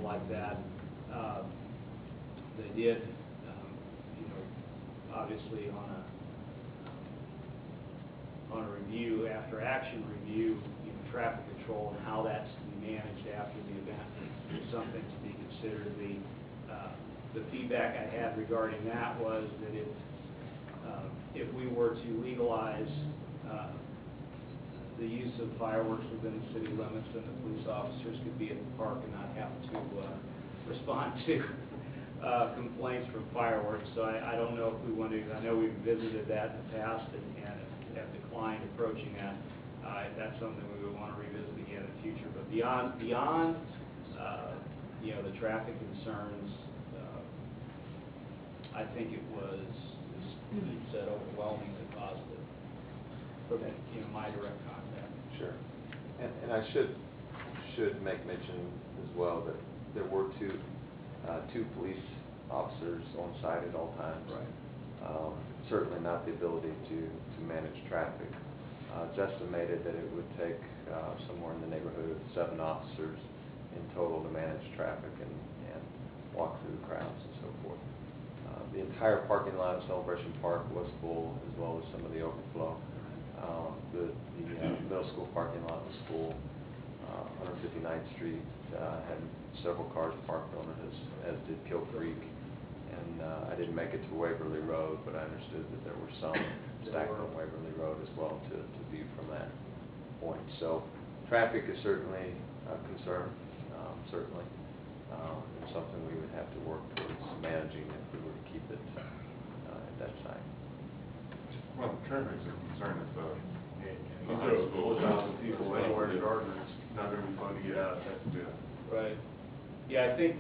like that. They did, obviously on a review, after action review, traffic control and how that's to be managed after the event is something to be considered. The feedback I had regarding that was that if we were to legalize the use of fireworks within the city limits, then the police officers could be at the park and not have to respond to complaints from fireworks. So I don't know if we want to. I know we've visited that in the past and have declined approaching that. That's something we would want to revisit again in the future. But beyond the traffic concerns, I think it was, as Steve said, overwhelmingly positive. From my direct contact. Sure, and I should make mention as well that there were two police officers on site at all times. Right. Certainly not the ability to manage traffic. It's estimated that it would take somewhere in the neighborhood of 7 officers in total to manage traffic and walk through the crowds and so forth. The entire parking lot of Celebration Park was full, as well as some of the overflow. The middle school parking lot was full. 159th Street had several cars parked on it, as did Kill Creek. And I didn't make it to Waverly Road, but I understood that there were some stacked on Waverly Road as well to view from that point. So traffic is certainly a concern, certainly, and something we would have to work towards managing if we were to keep it at that site. Well, traffic's a concern if You throw 4,000 people anywhere in Gardner, it's not going to be fun to get out of that. Right. Yeah, I think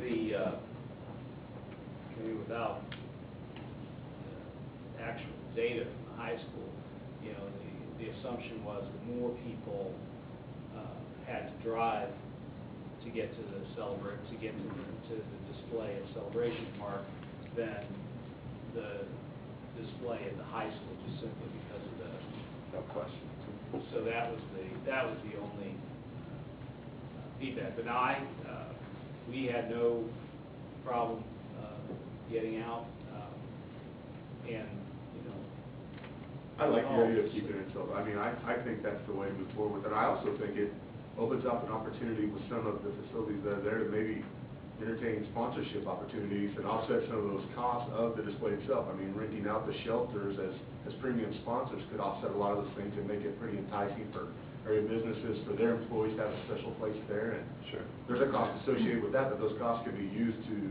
without actual data from the high school, the assumption was that more people had to drive to get to the display at Celebration Park than the display at the high school, just simply because of the. No question. So that was the only feedback. But now we had no problem getting out, and I like the idea of keeping it until. I mean, I think that's the way to move forward with it. I also think it opens up an opportunity with some of the facilities that are there to maybe entertain sponsorship opportunities and offset some of those costs of the display itself. I mean, renting out the shelters as premium sponsors could offset a lot of those things and make it pretty enticing for area businesses, for their employees to have a special place there. And sure, there's a cost associated with that, but those costs could be used to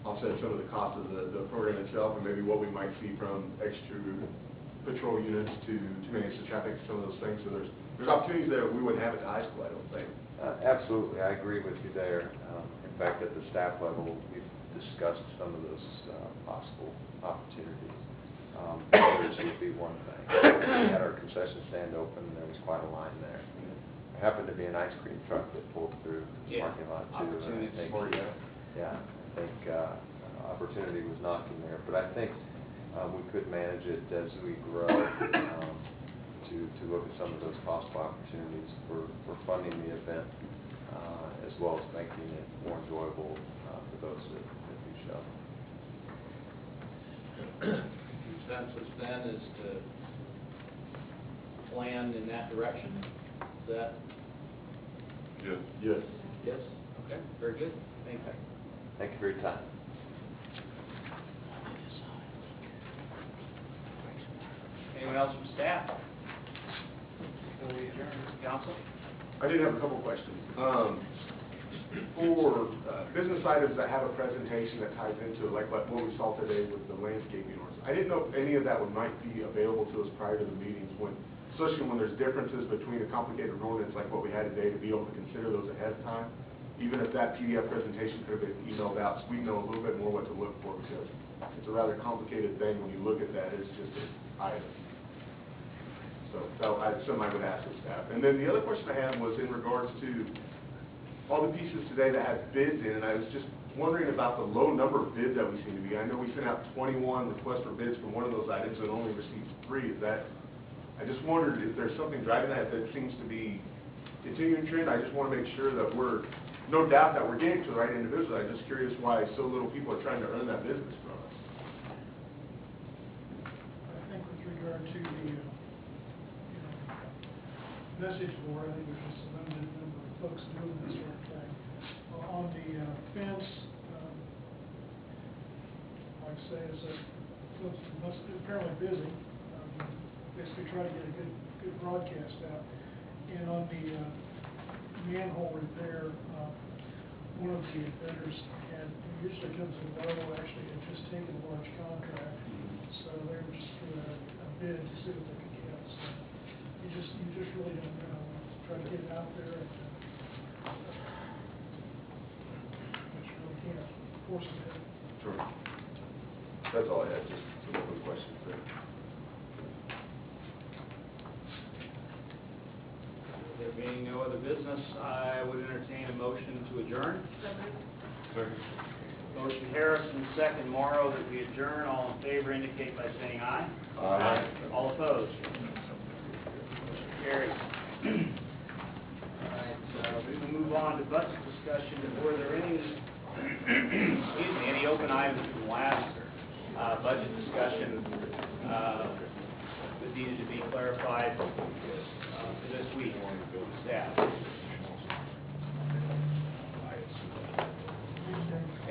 offset some of the costs of the program itself, and maybe what we might see from extra patrol units to manage the traffic, some of those things. So there's opportunities there we wouldn't have at the high school, I don't think. Absolutely, I agree with you there. In fact, at the staff level, we've discussed some of those possible opportunities. Others would be one thing. We had our concession stand open, and there was quite a line there. There happened to be an ice cream truck that pulled through the parking lot too. And I think, I think opportunity was knocking there. But I think we could manage it as we grow to look at some of those possible opportunities for funding the event, as well as making it more enjoyable for those that do show. Consensus then is to plan in that direction. Is that? Yes. Yes. Yes. Okay. Very good. Thank you. Thank you for your time. Anyone else from staff? Before we adjourn, Council? I did have a couple questions. For business items that have a presentation that ties into like what we saw today with the landscaping orders, I didn't know if any of that might be available to us prior to the meetings, especially when there's differences between a complicated ordinance like what we had today, to be able to consider those ahead of time. Even if that PDF presentation could have been emailed out, so we know a little bit more what to look for, because it's a rather complicated thing when you look at that. It's just an item. So something I would ask the staff. And then the other question I had was in regards to all the pieces today that had bids in, and I was just wondering about the low number of bids that we seem to be. I know we sent out 21 requests for bids for one of those items and only received 3. Is that? I just wondered if there's something driving that seems to be continuing trend. I just want to make sure that we're no doubt that we're getting to the right individuals. I'm just curious why so little people are trying to earn that business from us. I think with regard to the, message board, I think there's just a limited number of folks doing this sort of thing. On the fence, like I say, folks must be apparently busy. Basically try to get a good broadcast out. And on the manhole repair, one of the vendors had, usually comes in low, actually had just taken a large contract. So they were just doing a bid to see what they could get. So you just really don't know. Try to get it out there, and but you really can't force it. Sure. That's all I had, just some quick questions there. There being no other business, I would entertain a motion to adjourn. Motion Harrison, second Morrow, that we adjourn. All in favor indicate by saying aye. Aye. All opposed? Motion carries. All right, we will move on to budget discussion. Were there any, excuse me, any open items from last budget discussion that needed to be clarified for this week? Staff.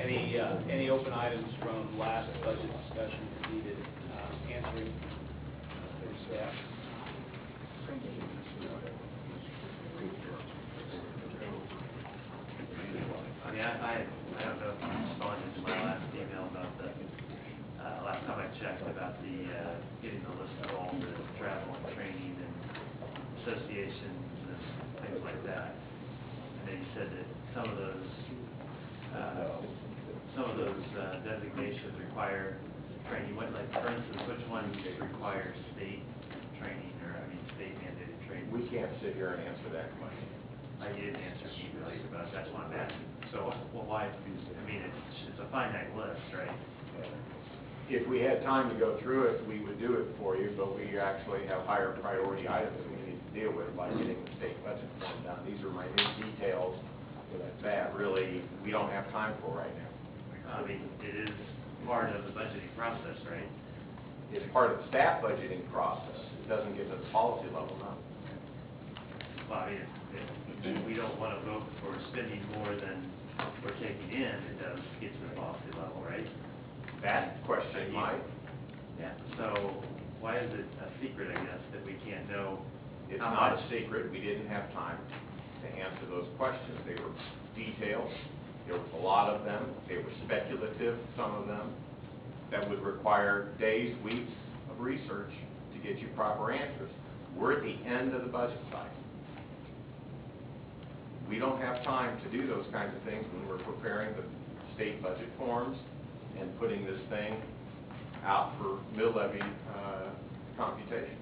Any open items from last budget discussion that needed answering for staff? I mean, I don't know if you responded to my last email about the, last time I checked about the, getting the list of all the travel and training and associations and things like that. And then you said that some of those designations require training. What, like, for instance, which ones require state training, or, I mean, state mandated training? We can't sit here and answer that question. You didn't answer the email about it, that's why I'm asking. So, well, why, I mean, it's a finite list, right? If we had time to go through it, we would do it for you, but we actually have higher priority items that we need to deal with, like getting the state budget form done. These are minute details that really we don't have time for right now. I mean, it is part of the budgeting process, right? It's part of the staff budgeting process. It doesn't get to the policy level, no. Well, I mean, if we don't want to vote for spending more than we're taking in, it does get to the policy level, right? That question might. Yeah, so why is it a secret, I guess, that we can't know It's how not a much? secret. We didn't have time to answer those questions. They were detailed. There was a lot of them. They were speculative, some of them, that would require days, weeks of research to get you proper answers. We're at the end of the budget cycle. We don't have time to do those kinds of things when we're preparing the state budget forms and putting this thing out for mill levy computation.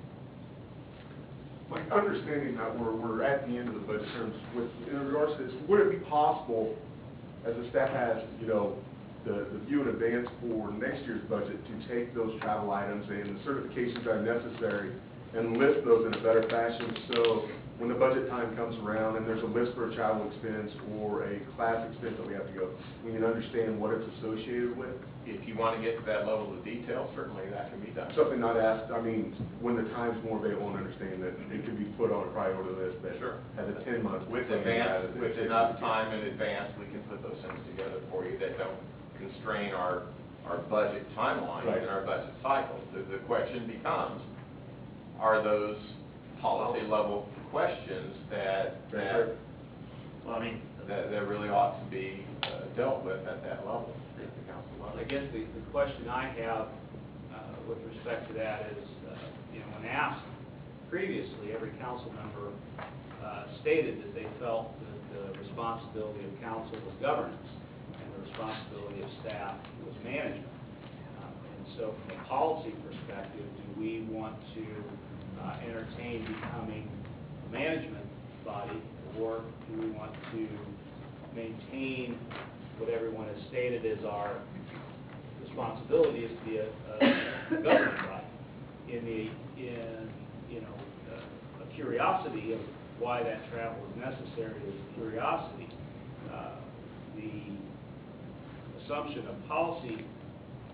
Like, understanding that we're at the end of the budget terms, in regards to this, would it be possible, as the staff has, the view in advance for next year's budget, to take those travel items and the certifications that are necessary and list those in a better fashion, so when the budget time comes around and there's a list for a travel expense or a class expense that we have to go, we can understand what it's associated with? If you want to get to that level of detail, certainly that can be done. Something not asked, I mean, when the time's more available and understand that it could be put on a priority list that Sure. has a 10-month. With enough time in advance, we can put those things together for you that don't constrain our budget timeline Right. and our budget cycle. The question becomes, are those policy level questions that Well, I mean, really ought to be dealt with at that level, at the council level? I guess the question I have with respect to that is, when asked previously, every council member stated that they felt that the responsibility of council was governance and the responsibility of staff was management. And so from a policy perspective, do we want to entertain becoming a management body, or do we want to maintain what everyone has stated as our responsibility is to be a governing body? A curiosity of why that travel is necessary is a curiosity. the assumption of policy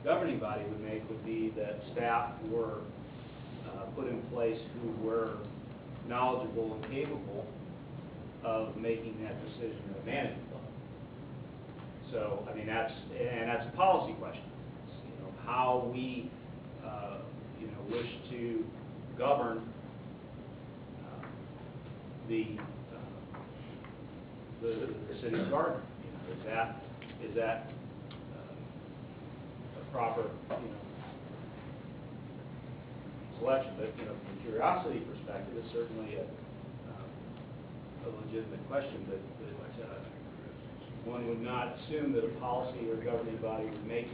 governing body would make would be that staff were put in place who were knowledgeable and capable of making that decision at a management level. So, I mean, that's a policy question. It's, you know, how we, wish to govern the city's garden. You know, is that a proper, selection? But, from a curiosity perspective, it's certainly a legitimate question, but one would not assume that a policy or governing body would make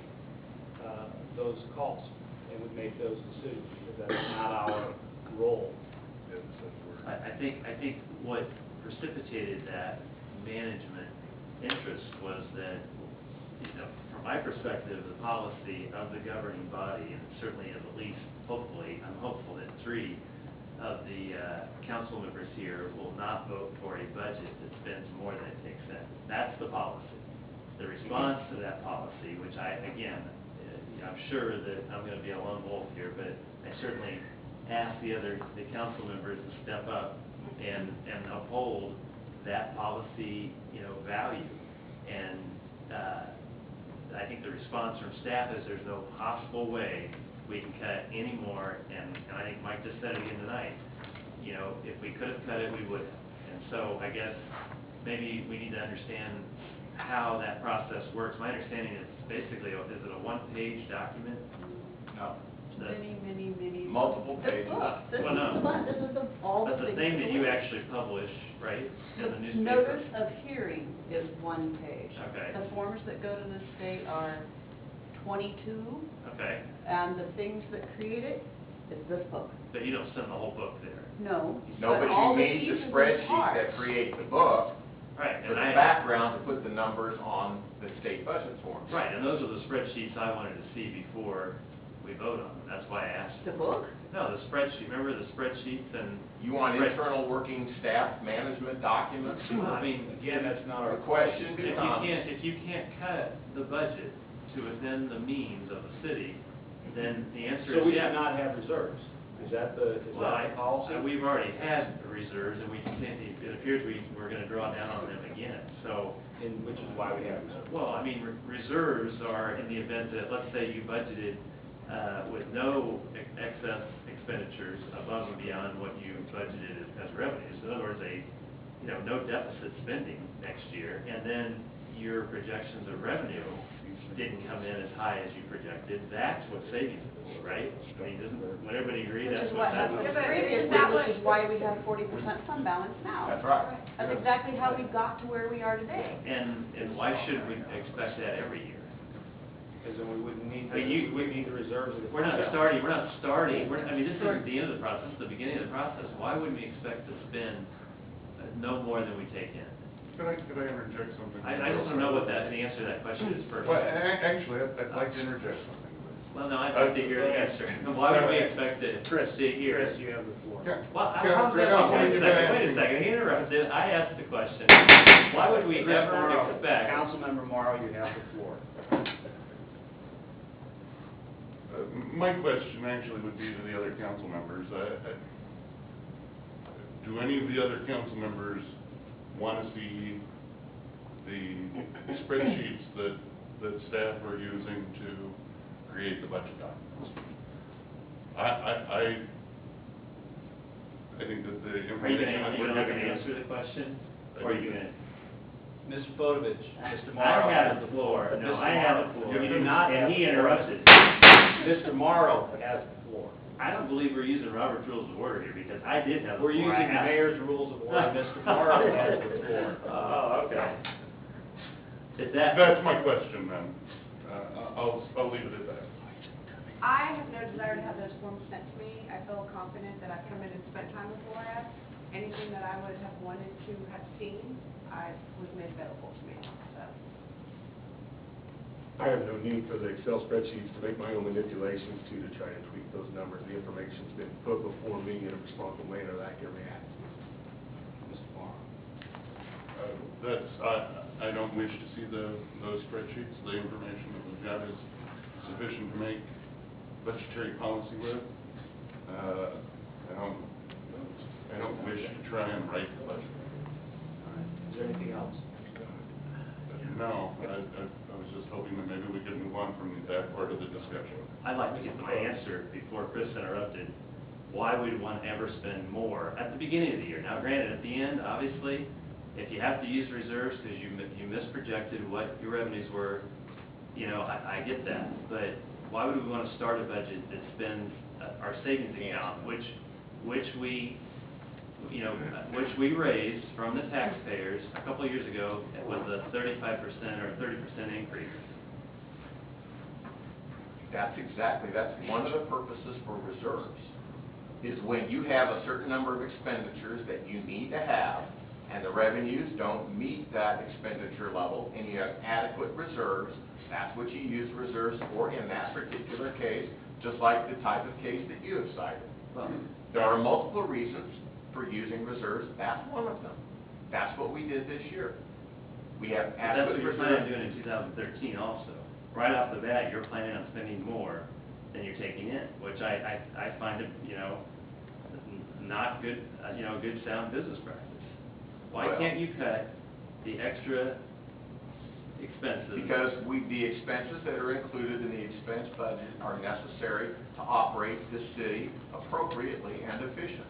those calls and would make those decisions, because that's not our role. I think what precipitated that management interest was that, from my perspective, the policy of the governing body, and certainly at least, hopefully, I'm hopeful that 3 of the council members here will not vote for a budget that spends more than it takes in. That's the policy. The response to that policy, which I'm sure that I'm going to be a lone wolf here, but I certainly ask the council members to step up and uphold that policy, value. And I think the response from staff is there's no possible way we can cut any more, and I think Mike just said it again tonight. If we could have cut it, we would have. And so I guess maybe we need to understand how that process works. My understanding is basically, is it a 1-page document? No. Many. Multiple The pages. book. This Well, no. is the one. This is all the That's the things. thing that you actually publish, right, in the The newspaper? notice of hearing is 1 page. Okay. The forms that go to the state are 22, Okay, and the things that create it is this book. but you don't send the whole book there. No. No, but all you the need pieces the and spreadsheet parts. that create the book Right, for and the background to put the numbers on the state budget forms. Right, and those are the spreadsheets I wanted to see before we vote on them. That's why I asked. The book? No, the spreadsheet, remember the spreadsheets and? You want Right. internal working staff management documents? Well, I mean, Again, that's not our The question if you becomes, if you can't cut the budget to within the means of the city, then the answer is So we yes. should not have reserves. Is that the policy? We've already had reserves, and we continue, it appears we're gonna draw down on them again, so. Which is why we have reserves. Well, I mean, reserves are in the event that, let's say you budgeted with no excess expenditures above and beyond what you budgeted as revenues. In other words, no deficit spending next year, and then your projections of revenue didn't come in as high as you projected. That's what savings is for, right? I mean, would everybody agree Which that's is what what that happened is? previously, which is why we have 40% fund balance now. that's right. That's exactly how we got to where we are today. And why should we expect that every year? Because then we wouldn't need, I mean, we need the reserves of the. We're not starting, I mean, this isn't the end of the process, it's the beginning of the process. Why wouldn't we expect to spend no more than we take in? Could I interject something? I just don't know what the answer to that question is first. Well, actually, I'd like to interject something. Well, no, I'd like to hear the answer. Why would we expect to sit here? Chris, you have the floor. Well, Yeah, how's that, no, wait a you're second, gonna wait a ask me. second, he interrupted, I asked the question. Why would we Chris ever Morrow, expect? Councilmember Morrow, you have the floor. My question actually would be to the other council members. Do any of the other council members want to see the spreadsheets that staff are using to create the budget documents? I think that the Are you information that we're gonna getting. answer the question, or are you gonna? Mr. Podovich, Mr. I Morrow. have the floor, no, Mr. I have Morrow. the floor. You do not have And he the floor. interrupted. Mr. Morrow has the floor. I don't believe we're using Robert's Rules of Order here, because I did have the We're floor. using the mayor's rules of order, Mr. Morrow has the floor. Oh, okay. Is that? That's my question then. I'll leave it at that. I have no desire to have those forms sent to me. I feel confident that I've come in and spent time with Laura. Anything that I would have wanted to have seen, was made available to me, so. I have no need for the Excel spreadsheets to make my own manipulations to try to tweak those numbers. The information's been put before me in a responsible manner that I can react to. Mr. Morrow. That's, I don't wish to see those spreadsheets. The information that we've got is sufficient to make budgetary policy with. I don't wish to try and write the budget. Is there anything else? No, I was just hoping that maybe we could move on from that part of the discussion. I'd like to get my answer before Chris interrupted. Why would one ever spend more at the beginning of the year? Now granted, at the end, obviously, if you have to use reserves because you misprojected what your revenues were, you know, I get that. But why would we want to start a budget that spends our savings account, which we raised from the taxpayers a couple of years ago with a 35% or 30% increase? That's one of the purposes for reserves, is when you have a certain number of expenditures that you need to have, and the revenues don't meet that expenditure level, and you have adequate reserves, that's what you use reserves for in that particular case, just like the type of case that you have cited. Well, There are multiple reasons for using reserves, that's one of them. That's what we did this year. We have but that's what adequate you're planning on reserves. doing in 2013 also. Right off the bat, you're planning on spending more than you're taking in, which I find it, you know, not good, good sound business practice. Why Well- can't you cut the extra expenses? Because the expenses that are included in the expense budget are necessary to operate the city appropriately and efficiently.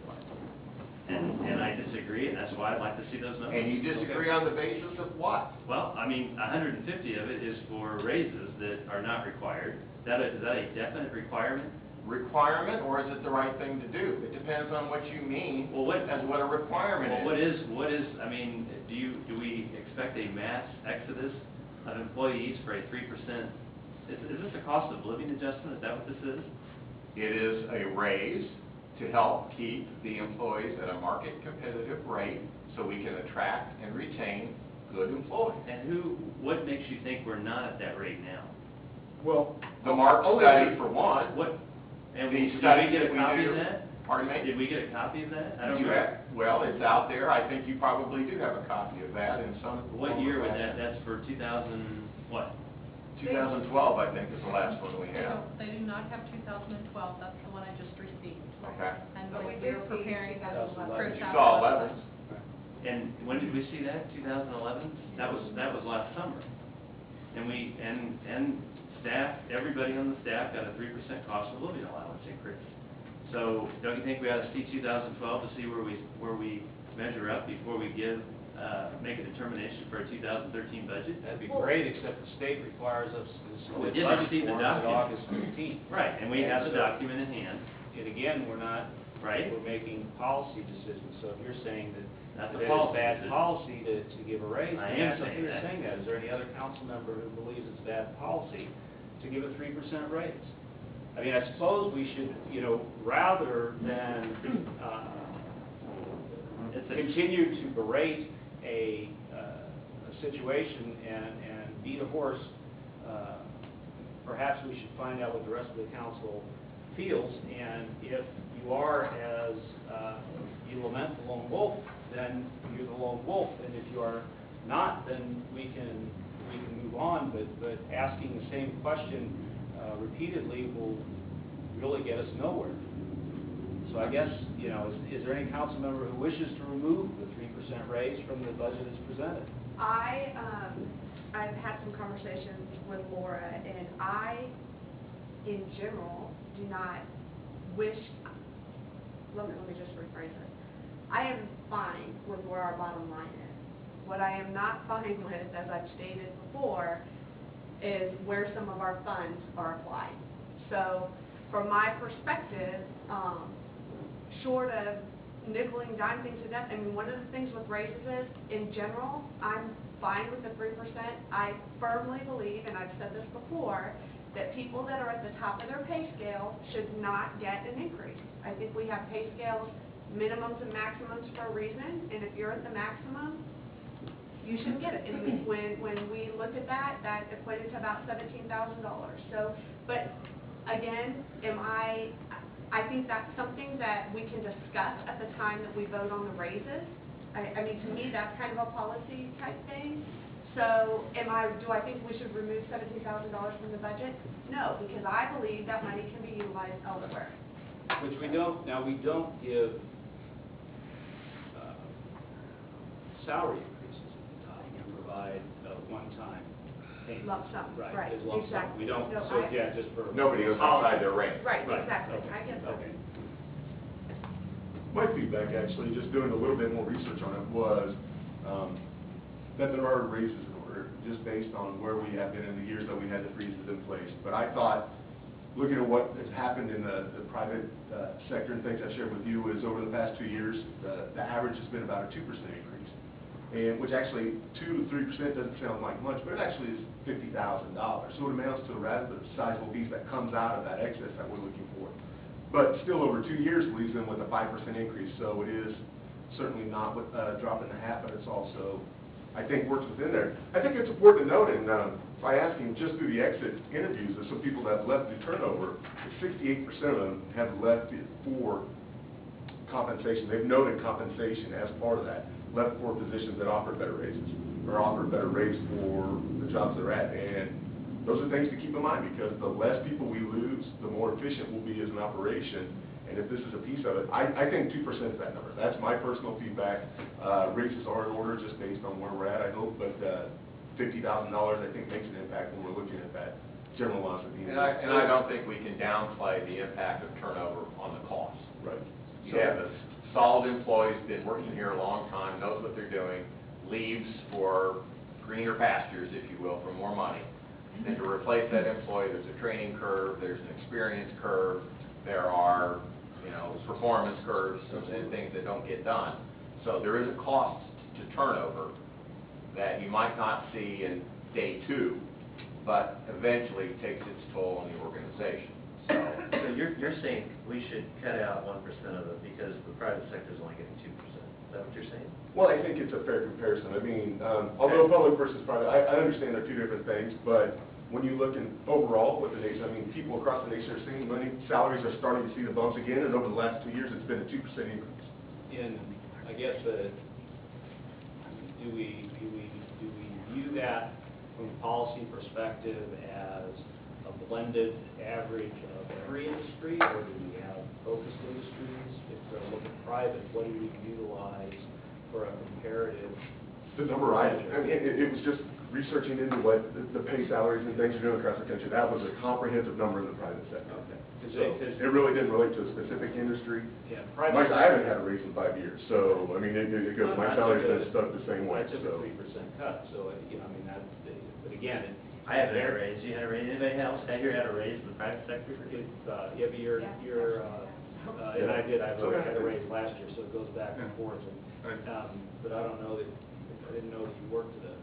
And I disagree, and that's why I'd like to see those numbers. And you disagree on the basis of what? Well, I mean, 150 of it is for raises that are not required. Is that a definite requirement? Requirement, or is it the right thing to do? It depends on what you mean Well, as what a requirement is. Well, I mean, do we expect a mass exodus of employees for a 3%? Is this a cost of living adjustment? Is that what this is? It is a raise to help keep the employees at a market competitive rate so we can attract and retain good employees. And what makes you think we're not at that rate now? Well, The Mark study, for one. And The did we study get that a we copy do- of that? Pardon me? Did we get a copy of that? I don't You know. have- Well, it's out there. I think you probably do have a copy of that in some. What year was that? That's for 2000, what? 2012, I think, is the last one we have. They do not have 2012, that's the one I just received. Okay. And But we we did were see preparing. 2011. You saw 11. And when did we see that? 2011? That was last summer. And staff, everybody on the staff got a 3% cost of living allowance increase. So don't you think we ought to see 2012 to see where we measure up before we make a determination for a 2013 budget? That'd be great, except the state requires us to Well, we submit did budget receive the forms on document. August 15th. Right, and we have the document in hand, And again, we're not, right? we're making policy decisions, so if you're saying that That's that a it is policy bad decision. policy to give a raise, I then am that's saying okay, you're that. saying that. Is there any other council member who believes it's bad policy to give a 3% raise? I mean, I suppose we should, rather than continue to berate a situation and beat a horse, perhaps we should find out what the rest of the council feels, and if you are, as you lament, the lone wolf, then you're the lone wolf, and if you are not, then we can move on, but asking the same question repeatedly will really get us nowhere. So I guess, is there any council member who wishes to remove the 3% raise from the budget as presented? I've had some conversations with Laura, and I, in general, do not wish, let me just rephrase it. I am fine with where our bottom line is. What I am not fine with, as I've stated before, is where some of our funds are applied. So, from my perspective, short of nickeling, dime things to death, I mean, one of the things with raises is, in general, I'm fine with the 3%. I firmly believe, and I've said this before, that people that are at the top of their pay scale should not get an increase. I think we have pay scales, minimums and maximums for a reason, and if you're at the maximum, you should get it. And when we looked at that, that equated to about $17,000. So, but again, I think that's something that we can discuss at the time that we vote on the raises. I mean, to me, that's kind of a policy type thing. So do I think we should remove $17,000 from the budget? No, because I believe that money can be utilized elsewhere. Which we don't give salary increases at the time. We provide a one-time payment. Lump sum, right, as lump sum. exactly. We don't, No, so I- yeah, just for. Nobody goes outside their range. Right, Right, exactly, okay, I get that. okay. My feedback, actually, just doing a little bit more research on it, was that there are raises in order, just based on where we have been in the years that we had the freezes in place. But I thought, looking at what has happened in the private sector and things I shared with you, is over the past 2 years, the average has been about a 2% increase. And which actually, 2 to 3% doesn't sound like much, but it actually is $50,000. So it amounts to a rather sizable piece that comes out of that excess that we're looking for. But still, over 2 years leaves them with a 5% increase, so it is certainly not a drop in the hat, but it's also, I think, works within there. I think it's important to note, and by asking just through the exit interviews of some people that have left through turnover, 68% of them have left it for compensation. They've noted compensation as part of that, left for positions that offer better raises, or offer better raise for the jobs they're at. And those are things to keep in mind, because the less people we lose, the more efficient we'll be as an operation. And if this is a piece of it, I think 2% is that number. That's my personal feedback. Raises are in order just based on where we're at, I hope, but $50,000, I think, makes an impact when we're looking at that general loss at the end. And I don't think we can downplay the impact of turnover on the cost. Right. You have a solid employee who's been working here a long time, knows what they're doing, leaves for greener pastures, if you will, for more money. And to replace that employee, there's a training curve, there's an experience curve, there are, performance curves and things that don't get done. So there is a cost to turnover that you might not see in day 2, but eventually takes its toll on the organization. So you're saying we should cut out 1% of it because the private sector is only getting 2%. Is that what you're saying? Well, I think it's a fair comparison. I mean, although public versus private, I understand they're two different things, but when you look in overall with the nation, I mean, people across the nation are seeing money, salaries are starting to see the bumps again, and over the last 2 years, it's been a 2% increase. And I guess, do we view that from a policy perspective as a blended average of every industry, or do we have focused industries? If we're looking private, what do we utilize for a comparative? The number it was just researching into what the pay salaries and things are doing across the country. That was a comprehensive number in the private sector. Okay. So it really didn't relate to a specific industry. Yeah, I haven't had a raise in 5 years, so, I mean, it goes, my salary's been stuck the same way, I took so. a 3% cut, so, I mean, that, but again, I haven't had a raise. You had a raise? Anybody else had a raise in the private sector? yeah, but you're, and I did, I had a raise last year, so it goes back and forth, and, but I don't know that, I didn't know that you worked at a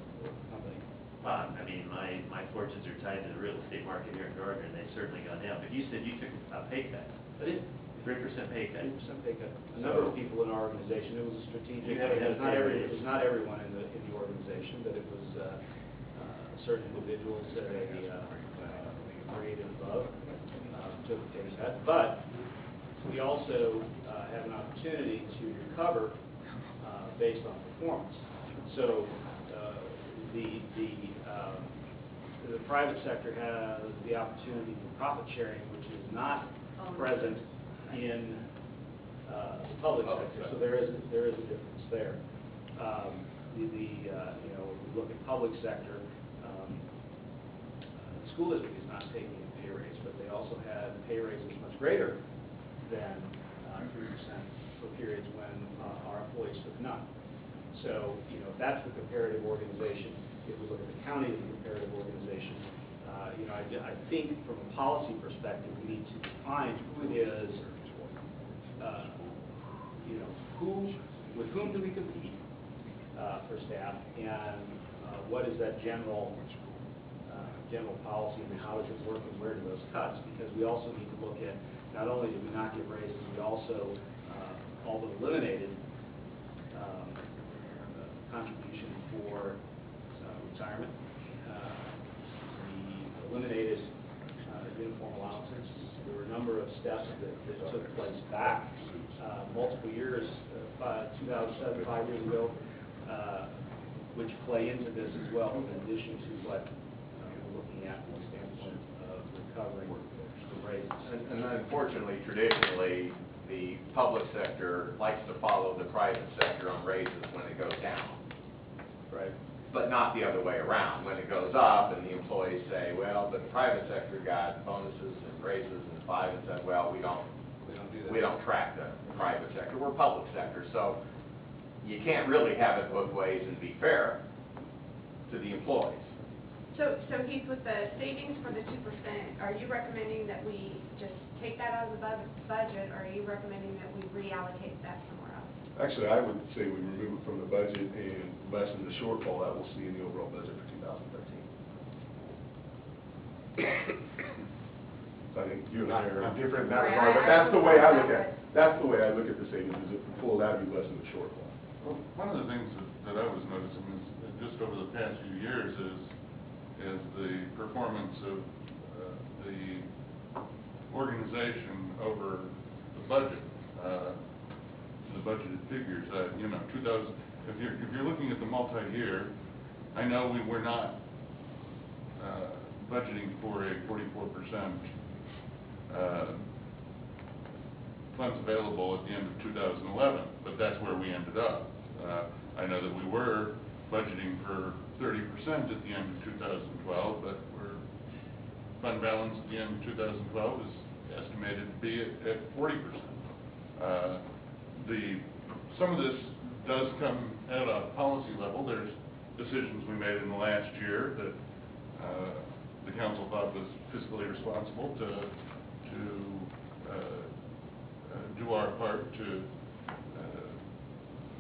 company. I mean, my fortunes are tied to the real estate market here in Gardner, and they've certainly gone down. But you said you took a pay cut. I did. 3% pay cut. 3% pay cut. A number of people in our organization, it was a strategic, You haven't had a pay raise. it was not everyone in the organization, but it was certain individuals at a grade and above took a pay cut. But we also have an opportunity to recover based on performance. So the private sector has the opportunity for profit sharing, which is not present in the public sector. So there is a difference there. When we look at public sector, the school district is not taking a pay raise, but they also had pay raises much greater than 3% for periods when our employees took none. So, if that's the comparative organization, if we look at the county as a comparative organization, I think from a policy perspective, we need to define who it is, with whom do we compete for staff, and what is that general policy, and how does it work, and where do those cuts? Because we also need to look at, not only did we not give raises, we also, although eliminated, contribution for retirement. We eliminated uniform allowances. There were a number of steps that took place back multiple years, 2007, 5 years ago, which play into this as well, in addition to what we're looking at from the standpoint of recovering the raises. And unfortunately, traditionally, the public sector likes to follow the private sector on raises when it goes down, Right. but not the other way around. When it goes up and the employees say, well, but the private sector got bonuses and raises, and the private said, well, we don't do that. we don't track the private sector, we're public sector. So you can't really have it both ways and be fair to the employees. So Heath, with the savings for the 2%, are you recommending that we just take that out of the budget, or are you recommending that we reallocate that somewhere else? Actually, I would say we remove it from the budget and lessen the shortfall that we'll see in the overall budget for 2013. So I think you and I are different in that Right, regard, but I that's the way I look agree at with it. That's the way I look at the savings, is if we pull it out, you lessen the shortfall. Well, one of the things that I was noticing is, just over the past few years, is the performance of the organization over the budget, the budgeted figures. You know, 2000. If you're looking at the multi-year, I know we were not budgeting for a 44% funds available at the end of 2011, but that's where we ended up. I know that we were budgeting for 30% at the end of 2012, but fund balance at the end of 2012 is estimated to be at 40%. Some of this does come at a policy level. There's decisions we made in the last year that the council thought was fiscally responsible to do our part to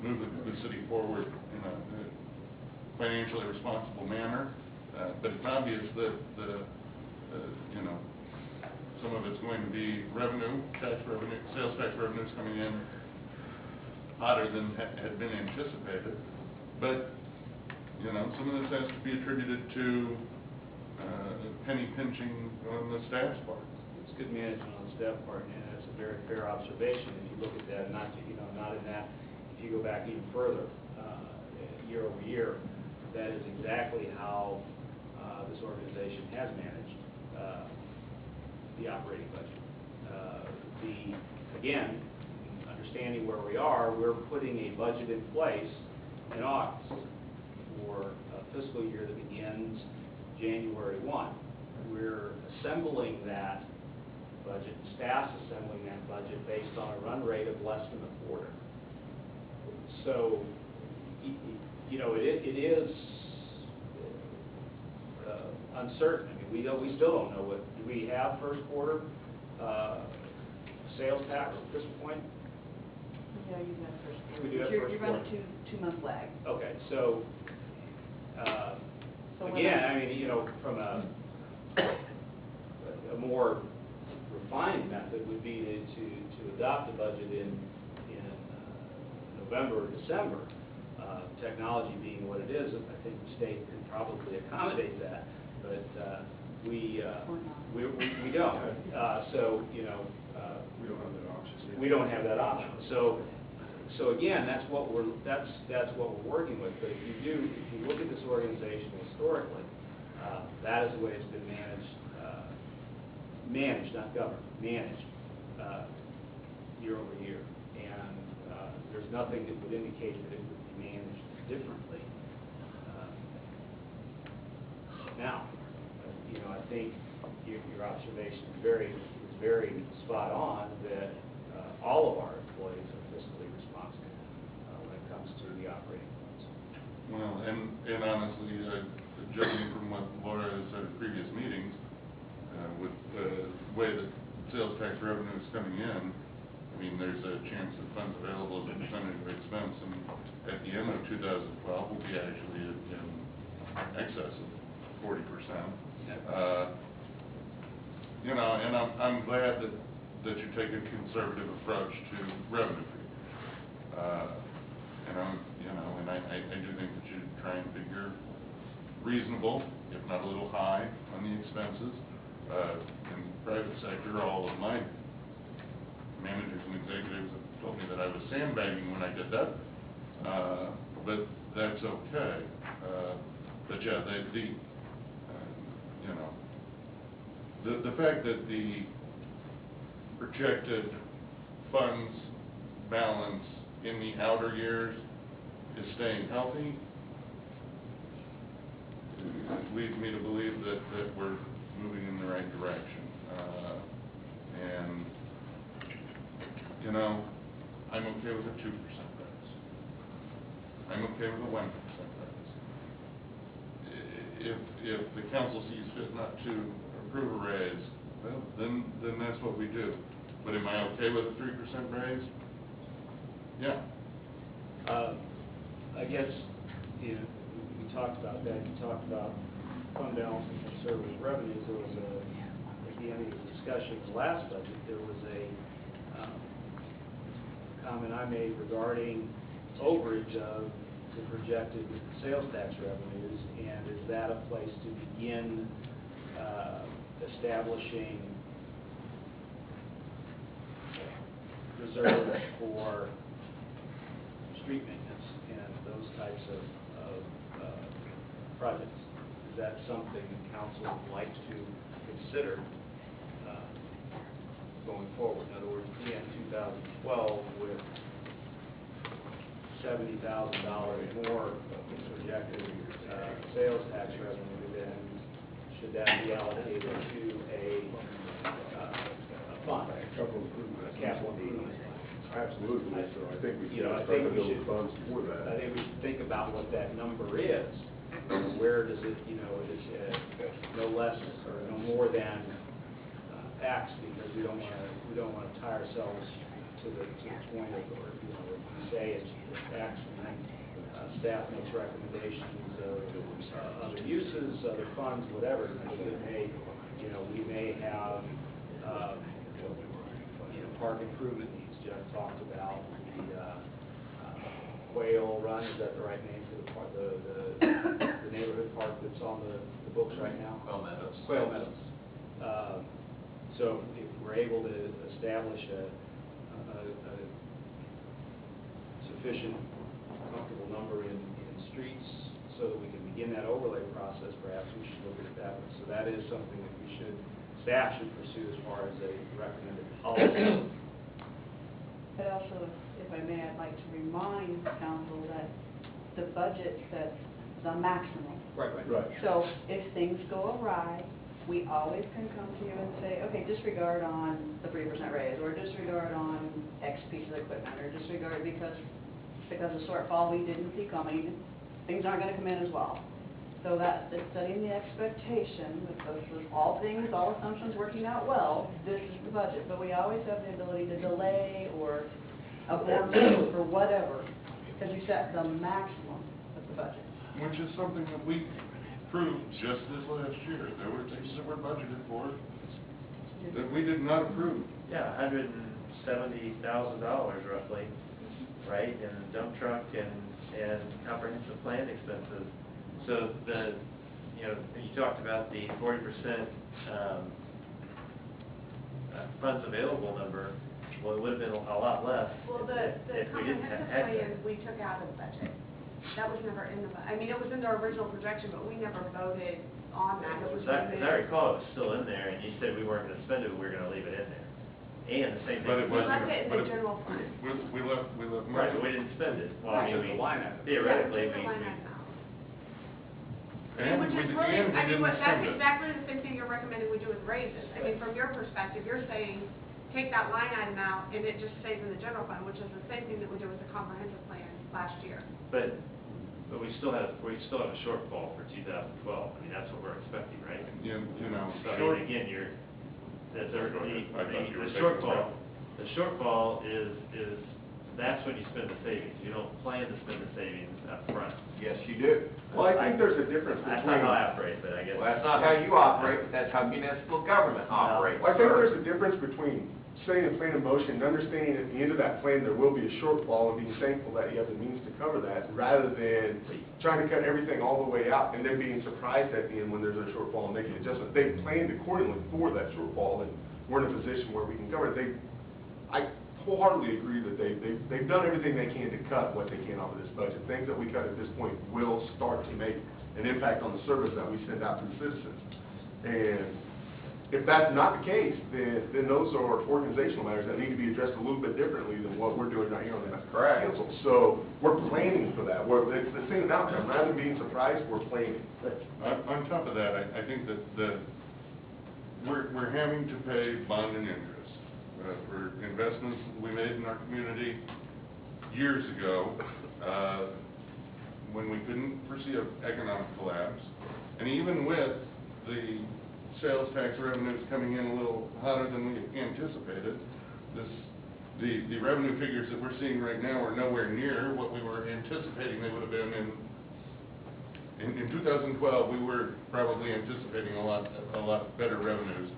move the city forward in a financially responsible manner. But it's obvious that you know, some of it's going to be sales tax revenues coming in hotter than had been anticipated. But you know, some of this has to be attributed to penny pinching on the staff's part. It's good management on the staff part, and that's a very fair observation. If you look at that, not in that, if you go back even further, year over year, that is exactly how this organization has managed the operating budget. Again, understanding where we are, we're putting a budget in place in August for a fiscal year that begins January 1. We're assembling that budget, staff's assembling that budget based on a run rate of less than a quarter. So, you know, it is uncertain. I mean, we still don't know what, do we have first quarter sales tax at this point? Yeah, you got first quarter. We do have You're first running quarter. two-month lag. Okay, so, So when again, I mean, you know, from a more refined method would be to adopt a budget in November or December. Technology being what it is, I think the state could probably accommodate that, but we don't. So, you know, We don't have that option. we don't have that option. So again, that's what we're working with. But if you look at this organization historically, that is the way it's been managed, not governed, managed year over year. And there's nothing that would indicate that it would be managed differently. Now, you know, I think your observation is very spot on that all of our employees are fiscally responsible when it comes to the operating funds. Well, and honestly, judging from what Laura has said at previous meetings, with the way that sales tax revenue is coming in, I mean, there's a chance that funds available as a percentage of expense, and at the end of 2012 will be actually in excess of 40%. You know, and I'm glad that you take a conservative approach to revenue figures. And I do think that you try and figure reasonable, if not a little high, on the expenses. In the private sector, all of my managers and executives have told me that I was sandbagging when I did that. But that's okay. But yeah, the fact that the projected funds balance in the outer years is staying healthy leads me to believe that we're moving in the right direction. And, I'm okay with a 2% raise. I'm okay with a 1% raise. If the council sees fit not to approve a raise, well, then that's what we do. But am I okay with a 3% raise? Yeah. I guess, we talked about that. You talked about fund balance and conservative revenues. There was at the end of the discussion of the last budget, there was a comment I made regarding overage of the projected sales tax revenues, and is that a place to begin establishing reserves for street maintenance and those types of projects? Is that something the council would like to consider going forward? In other words, we had 2012 with $70,000 more projected sales tax revenue, then should that be allocated to a fund? Capital improvement. Absolutely, so I think we should I start think to we build should, funds for that. I think we should think about what that number is. Where does it, is no less or no more than X, because we don't want to tie ourselves to the point of, or if we say it's X, and then staff makes recommendations of other uses, other funds, whatever. It may, we may have park improvement needs. Jeff talked about the Quail Run, is that the right name for the park, the neighborhood park that's on the books right now? Quail Meadows. Quail Meadows. So if we're able to establish a sufficient, comfortable number in streets so that we can begin that overlay process, perhaps we should look at it that way. So that is something that staff should pursue as far as a recommended policy. But also, if I may, I'd like to remind council that the budget sets the maximum. Right. So if things go awry, we always can come to you and say, okay, disregard on the 3% raise, or disregard on X piece of equipment, or disregard because of shortfall we didn't see coming, things aren't going to come in as well. So that is setting the expectation with all things, all assumptions working out well, this is the budget. But we always have the ability to delay or abort or whatever, because you set the maximum of the budget. Which is something that we proved just this last year. There were things that were budgeted for that we did not approve. Yeah, $170,000 roughly, right, in dump truck and comprehensive plan expenses. So you talked about the 40% funds available number. Well, it would have been a lot less. Well, the if we didn't comprehensive have plan, that. we took out of the budget. That was never in the, it was in the original projection, but we never voted on that. It was As I removed. recall, it was still in there, and you said we weren't going to spend it, we were going to leave it in there. And the same thing. But it We wasn't. left it in the general fund. We left Right, money. but we didn't spend it. Well, Right. I mean, The line item. theoretically, Yeah, we. took the line item out. And Which we is did- really, and we didn't that's spend it. exactly the same thing you're recommending we do with raises. From your perspective, you're saying, take that line item out, and it just stays in the general fund, which is the same thing that we did with the comprehensive plan last year. But we still have a shortfall for 2012. I mean, that's what we're expecting, right? So, short- again, I thought you were the taking shortfall, the shortfall is, that's when you spend the savings. You don't plan to spend the savings up front. Yes, you do. Well, I think there's a difference That's between. not how I operate, but I guess. Well, that's not how you operate, but that's how municipal government operates. Well, I think sir. there's a difference between setting a plan in motion and understanding at the end of that plan there will be a shortfall and being thankful that you have the means to cover that, rather than trying to cut everything all the way out and then being surprised at the end when there's a shortfall and making adjustments. They planned accordingly for that shortfall, and we're in a position where we can cover it. wholeheartedly agree that they've done everything they can to cut what they can off of this budget. Things that we cut at this point will start to make an impact on the service that we send out to the citizens. And if that's not the case, then those are organizational matters that need to be addressed a little bit differently than what we're doing right here on the Correct. council. So we're planning for that. It's the same outcome. Rather than being surprised, we're planning. On top of that, I think that we're having to pay bond and interest for investments we made in our community years ago, when we couldn't foresee an economic collapse. And even with the sales tax revenues coming in a little hotter than we anticipated, the revenue figures that we're seeing right now are nowhere near what we were anticipating they would have been in 2012. We were probably anticipating a lot better revenues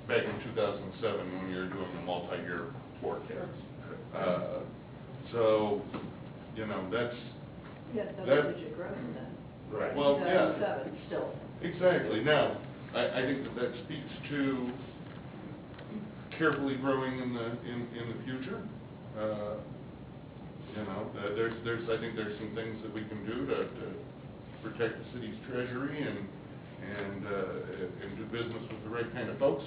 back in 2007 when we were doing a multi-year forecast. So, you know, that's... Yeah, double-digit growth then. Right. Well, yeah. 2007 still. Exactly. Now, I think that speaks to carefully growing in the future. You know, I think there's some things that we can do to protect the city's treasury and do business with the right kind of folks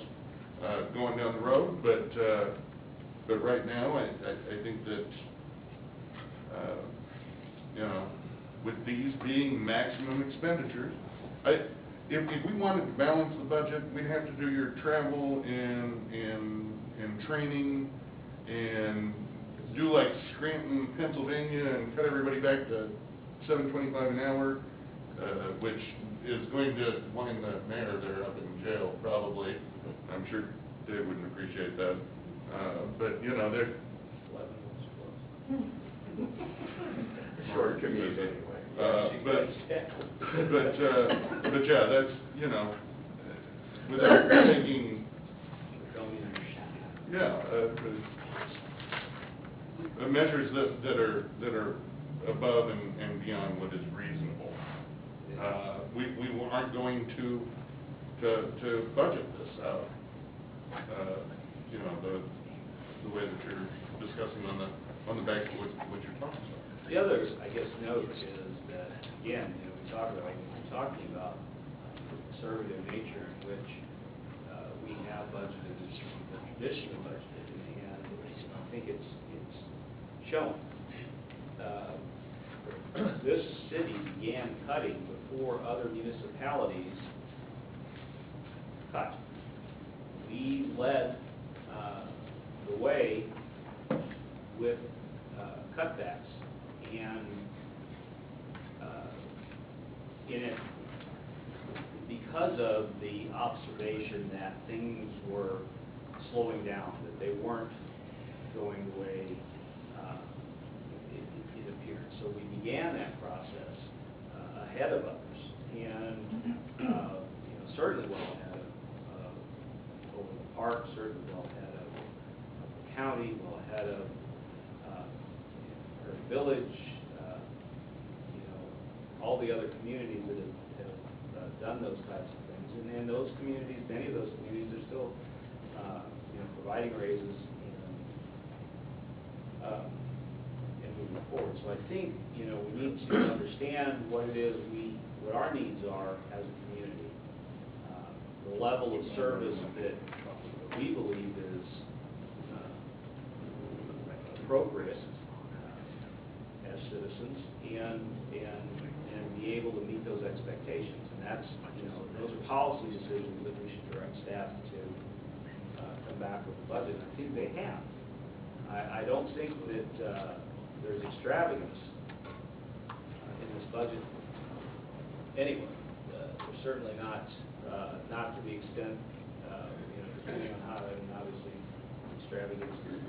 going down the road. But right now, I think that you know, with these being maximum expenditures, if we wanted to balance the budget, we'd have to do your travel and training and do like Scranton, Pennsylvania, and cut everybody back to $7.25 an hour, which is going to wind the mayor there up in jail probably. I'm sure Dave wouldn't appreciate that. But you know, they're Short commute anyway. but yeah, that's, you know, without taking, yeah, measures that are above and beyond what is reasonable. We aren't going to budget this out, you know, the way that you're discussing on the back of what you're talking about. The other, I guess, note is that, again, you know, we're talking about the conservative nature in which we have budgeted the traditional budget, and I think it's shown. This city began cutting before other municipalities cut. We led the way with cutbacks. And in it, because of the observation that things were slowing down, that they weren't going the way it appeared. So we began that process ahead of others, and you know, certainly well ahead of Overland Park, certainly well ahead of the county, well ahead of Village, you know, all the other communities that have done those types of things, and then those communities, many of those communities are still, you know, providing raises and moving forward. So I think, you know, we need to understand what it is what our needs are as a community, the level of service that we believe is appropriate as citizens, and be able to meet those expectations. And that's, you know, those are policy decisions that we should direct staff to come back with a budget. I think they have. I don't think that there's extravagance in this budget anyway. There's certainly not to the extent, you know, depending on how, and obviously extravagance is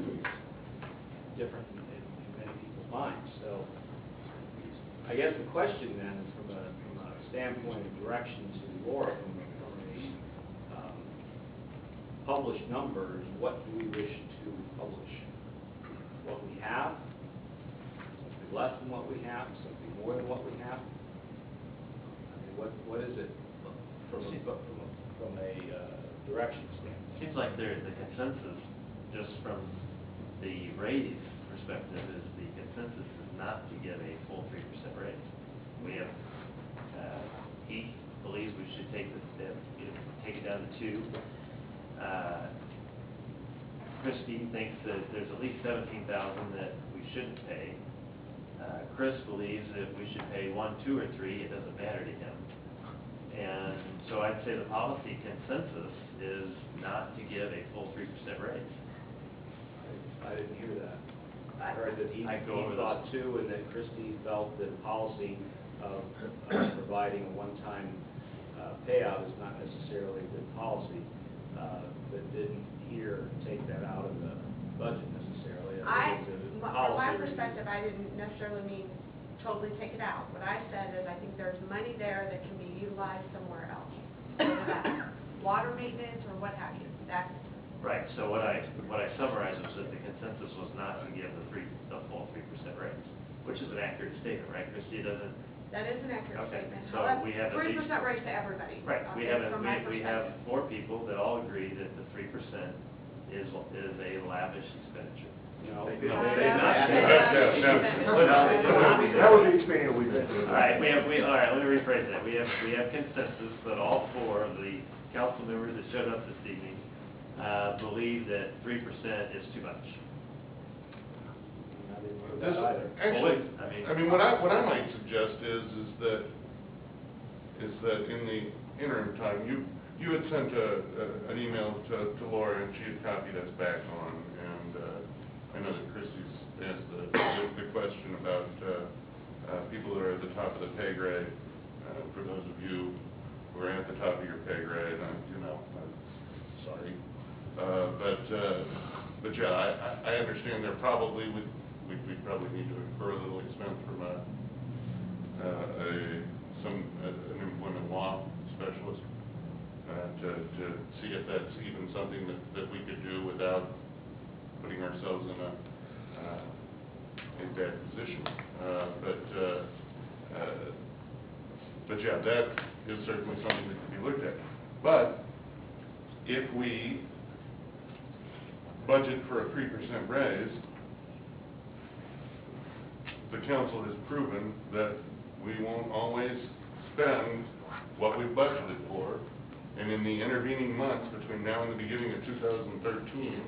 different in many people's minds. So I guess the question then, from a standpoint of direction to Laura, from a published numbers, what do we wish to publish? What we have, something less than what we have, something more than what we have? I mean, what is it from a direction standpoint? Seems like the consensus, just from the the raise perspective is the consensus is not to give a full 3% raise. We have, he believes we should take it down to 2. Christie thinks that there's at least $17,000 that we shouldn't pay. Chris believes that we should pay 1, 2, or 3, it doesn't matter to him. And so I'd say the policy consensus is not to give a full 3% raise. I didn't hear that. I heard that he I go over thought this. 2, and that Christie felt that policy of providing a one-time payout is not necessarily good policy, but didn't take that out of the budget necessarily. I think it's a From policy my review. perspective, I didn't necessarily mean totally take it out. What I said is I think there's money there that can be utilized somewhere else. Whether that's water maintenance or what have you. That's, Right, so what I summarized was that the consensus was not to give the full 3% raise, which is an accurate statement, right, Christie? that is an accurate Okay, statement. so However, we have at 3% least- raise to everybody. Right, we okay, have, from my we have perspective. 4 people that all agree that the 3% is a lavish expenditure. No, They- they- they- they- That was the experience we've been through. All right, all right, let me rephrase that. We have consensus that all 4 of the council members that showed up this evening believe that 3% is too much. I didn't hear This, that either. actually, Well, I mean, what I might suggest is that in the interim time, you had sent an email to Laura, and she had copied us back on, and I know that Christie's asked the question about people that are at the top of the pay grade. For those of you who are at the top of your pay grade, I'm sorry. But yeah, I understand there probably we probably need to incur a little expense from an employment law specialist to see if that's even something that we could do without putting ourselves in a bad position. But yeah, that is certainly something that can be looked at. But if we budget for a 3% raise, the council has proven that we won't always spend what we've budgeted for, and in the intervening months between now and the beginning of 2013,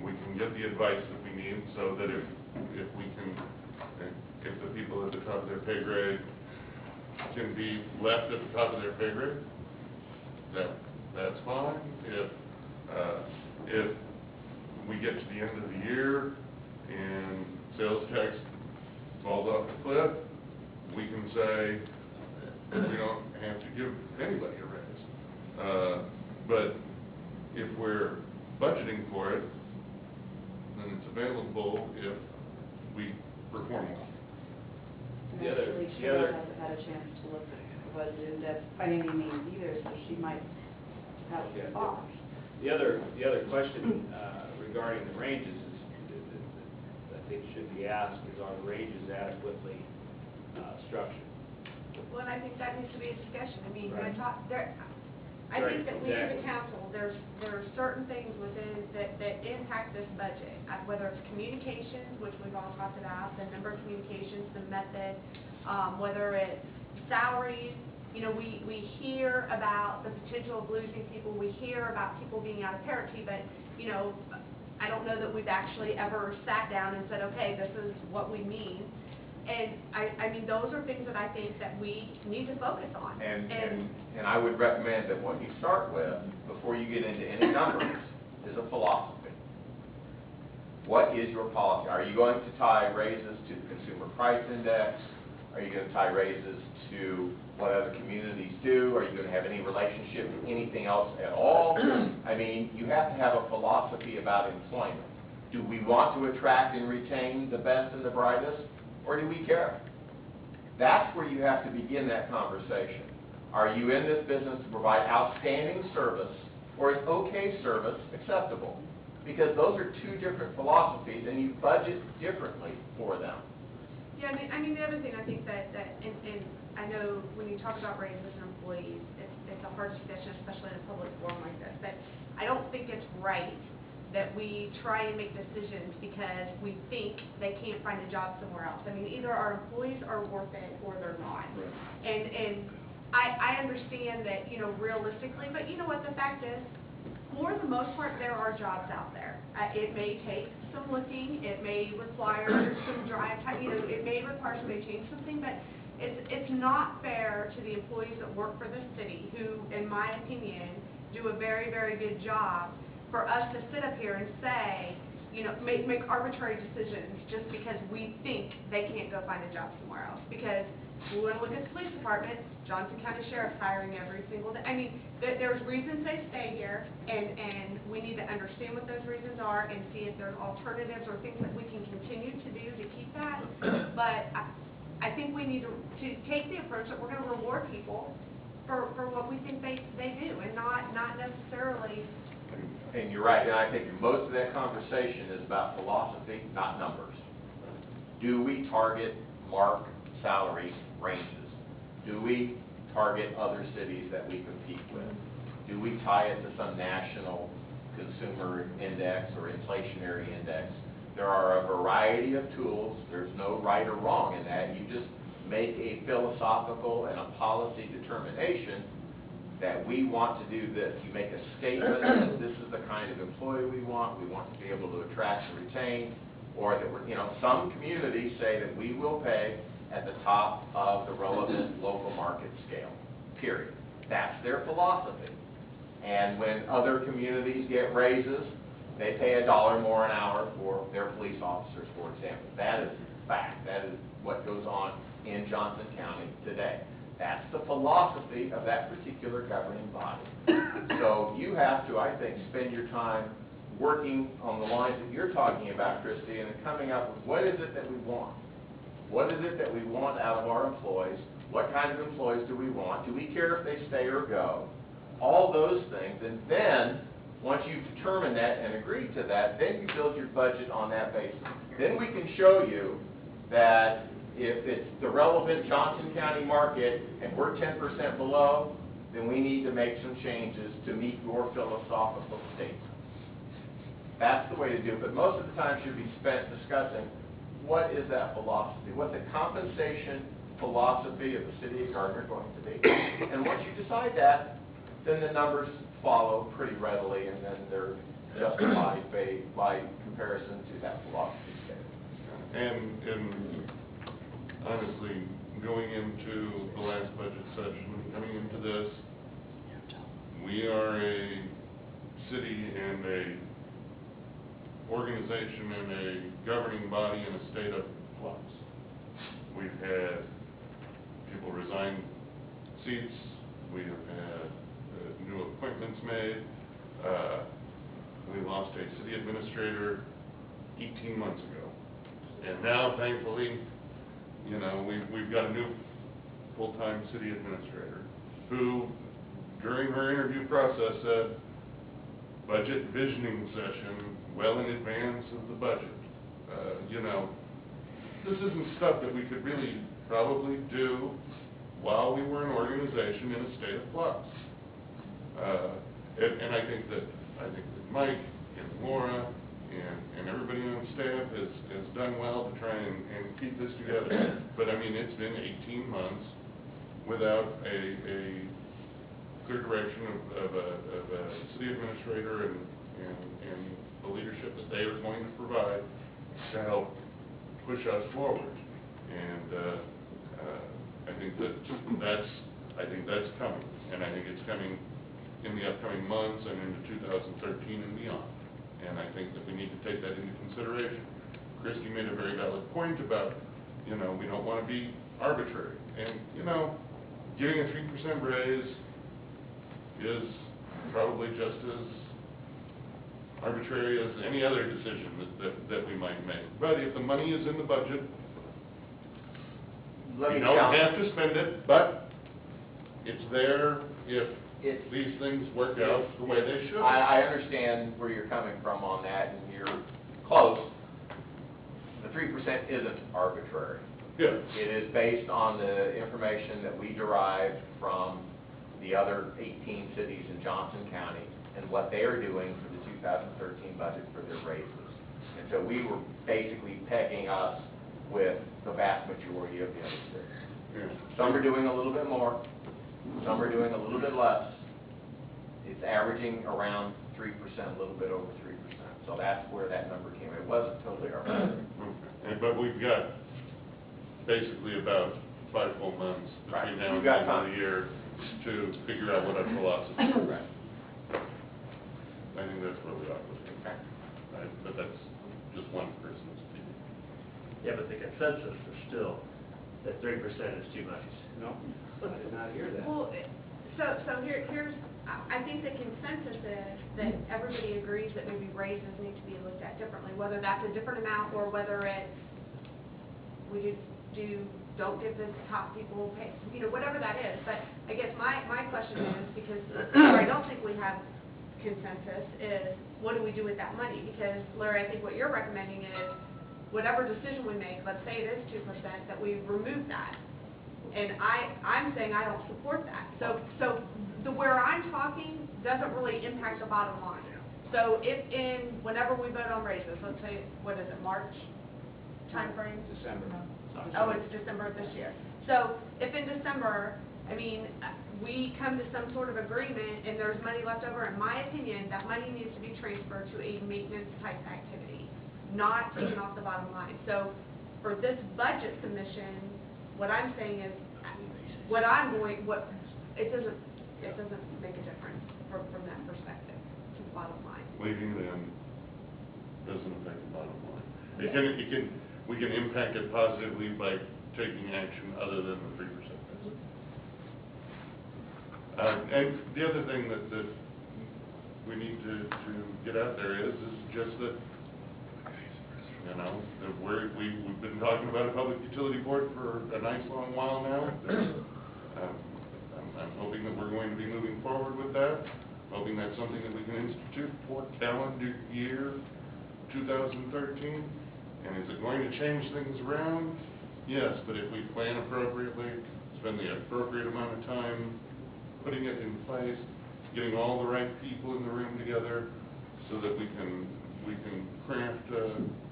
we can get the advice that we need so that if the people at the top of their pay grade can be left at the top of their pay grade, that's fine. If we get to the end of the year and sales tax falls off the cliff, we can say we don't have to give anybody a raise. But if we're budgeting for it, then it's available if we perform well. And The other- actually, the Cheryl other- hasn't had a chance to look at the budget in depth by any means either, so she might have Yeah. thoughts. The other question regarding the ranges is, that I think should be asked is, are the ranges adequately structured? Well, and I think that needs to be a discussion. I mean, Right. I Right, think that we as a exactly. council, there are certain things within that impact this budget, whether it's communications, which we've all talked about, the number of communications, the method, whether it's salaries. You know, we hear about the potential of losing people, we hear about people being out of parity, but, you know, I don't know that we've actually ever sat down and said, okay, this is what we mean. And I mean, those are things that I think that we need to focus on. And I would recommend that what you start with, before you get into any numbers, is a philosophy. What is your policy? Are you going to tie raises to the consumer price index? Are you going to tie raises to what other communities do? Are you going to have any relationship to anything else at all? I mean, you have to have a philosophy about employment. Do we want to attract and retain the best and the brightest, or do we care? That's where you have to begin that conversation. Are you in this business to provide outstanding service, or is okay service acceptable? Because those are two different philosophies, and you budget differently for them. Yeah, I mean, the other thing I think that and I know when you talk about raises and employees, it's a hard discussion, especially in a public forum like this, but I don't think it's right that we try and make decisions because we think they can't find a job somewhere else. I mean, either our employees are worth it or they're not. And I understand that, you know, realistically, but you know what, the fact is, for the most part, there are jobs out there. It may take some looking, it may require some drive time, you know, it may require somebody to change something, but it's not fair to the employees that work for the city, who, in my opinion, do a very, very good job, for us to sit up here and say, you know, make arbitrary decisions just because we think they can't go find a job somewhere else. Because we want to look at the police department, Johnson County Sheriff's hiring every single day. I mean, there's reasons they stay here, and we need to understand what those reasons are and see if there's alternatives or things that we can continue to do to keep that. But I think we need to take the approach that we're going to reward people for what we think they do, and not necessarily. And you're right, and I think most of that conversation is about philosophy, not numbers. Do we target mark salary ranges? Do we target other cities that we compete with? Do we tie it to some national consumer index or inflationary index? There are a variety of tools. There's no right or wrong in that. You just make a philosophical and a policy determination that we want to do this. You make a statement that this is the kind of employee we want to be able to attract and retain, or that we're, you know, some communities say that we will pay at the top of the relevant local market scale, period. That's their philosophy. And when other communities get raises, they pay $1 more an hour for their police officers, for example. That is fact. That is what goes on in Johnson County today. That's the philosophy of that particular governing body. So you have to, I think, spend your time working on the lines that you're talking about, Christy, and coming up with what is it that we want. What is it that we want out of our employees? What kind of employees do we want? Do we care if they stay or go? All those things. And then, once you've determined that and agreed to that, then you build your budget on that basis. Then we can show you that if it's the relevant Johnson County market and we're 10% below, then we need to make some changes to meet your philosophical statement. That's the way to do it. But most of the time should be spent discussing what is that philosophy? What's the compensation philosophy of the city of Gardner going to be? And once you decide that, then the numbers follow pretty readily, and then they're justified by comparison to that philosophy statement. And honestly, going into the last budget session, coming into this, we are a city and a organization and a governing body in a state of flux. We've had people resign seats. We have had new appointments made. We lost a city administrator 18 months ago. And now, thankfully, you know, we've got a new full-time city administrator who, during her interview process, said, budget visioning session well in advance of the budget. You know, this isn't stuff that we could really probably do while we were an organization in a state of flux. And I think that Mike and Laura and everybody on staff has done well to try and keep this together. But I mean, it's been 18 months without a clear direction of a city administrator and the leadership that they are going to provide to help push us forward. And I think that's coming, and I think it's coming in the upcoming months and into 2013 and beyond. And I think that we need to take that into consideration. Christy made a very valid point about, you know, we don't want to be arbitrary. And, you know, giving a 3% raise is probably just as arbitrary as any other decision that we might make. But if the money is in the budget, you don't have to spend it, but it's there if these things work out the way they should. I understand where you're coming from on that, and you're close. The 3% isn't arbitrary. Yeah. It is based on the information that we derived from the other 18 cities in Johnson County and what they are doing for the 2013 budget for their raises. And so we were basically pegging us with the vast majority of the other states. Yeah. Some are doing a little bit more, some are doing a little bit less. It's averaging around 3%, a little bit over 3%. So that's where that number came. It wasn't totally arbitrary. Okay. But we've got basically about 5 full months Right. between now We've and the got end of time. the year to figure out what our philosophy is. Right. I think that's where we are with it. Okay. Right, but that's just one person's opinion. Yeah, but the consensus is still that 3% is too much. No, I did not hear that. Well, here's, I think the consensus is that everybody agrees that maybe raises need to be looked at differently, whether that's a different amount or whether it's, we don't give the top people pay, whatever that is. But I guess my question is, because where I don't think we have consensus is, what do we do with that money? Because Larry, I think what you're recommending is, whatever decision we make, let's say it is 2%, that we remove that. And I'm saying I don't support that. So where I'm talking doesn't really impact the bottom line. So if whenever we vote on raises, let's say, what is it, March timeframe? December. Oh, it's December of this year. So if in December, I mean, we come to some sort of agreement and there's money left over, in my opinion, that money needs to be transferred to a maintenance type activity, not taken off the bottom line. So for this budget submission, what I'm saying is, it doesn't make a difference from that perspective to the bottom line. Leaving them doesn't affect the bottom line. We can impact it positively by taking action other than the 3%. And the other thing that we need to get out there is just that, that we've been talking about a public utility board for a nice long while now. I'm hoping that we're going to be moving forward with that, hoping that's something that we can institute for calendar year 2013. And is it going to change things around? Yes, but if we plan appropriately, spend the appropriate amount of time putting it in place, getting all the right people in the room together so that we can craft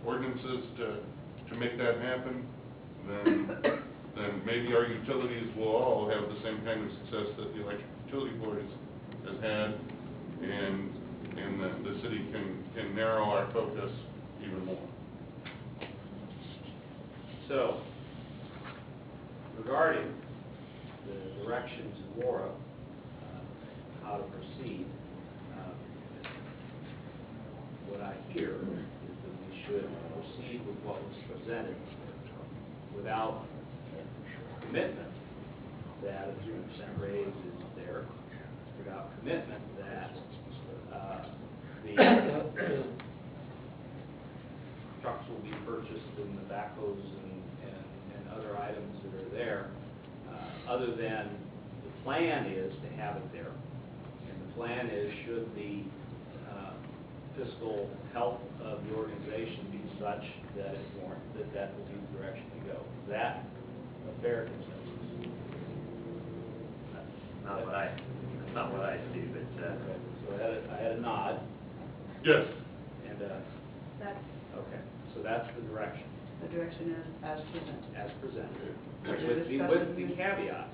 ordinances to make that happen, then maybe our utilities will all have the same kind of success that the electric utility board has had, and the city can narrow our focus even more. So, regarding the direction to Laura, how to proceed, what I hear is that we should proceed with what was presented without commitment that a 3% raise is there, without commitment that the trucks will be purchased and the backhoes and other items that are there, other than the plan is to have it there. And the plan is, should the fiscal health of the organization be such that it warrants, that will be the direction to go. Is that a fair consensus? Not what I do, but, Okay, so I had a nod, Yes. and, That's, okay, so that's the direction, The direction is as presented. as presented, Further with the discussion? caveat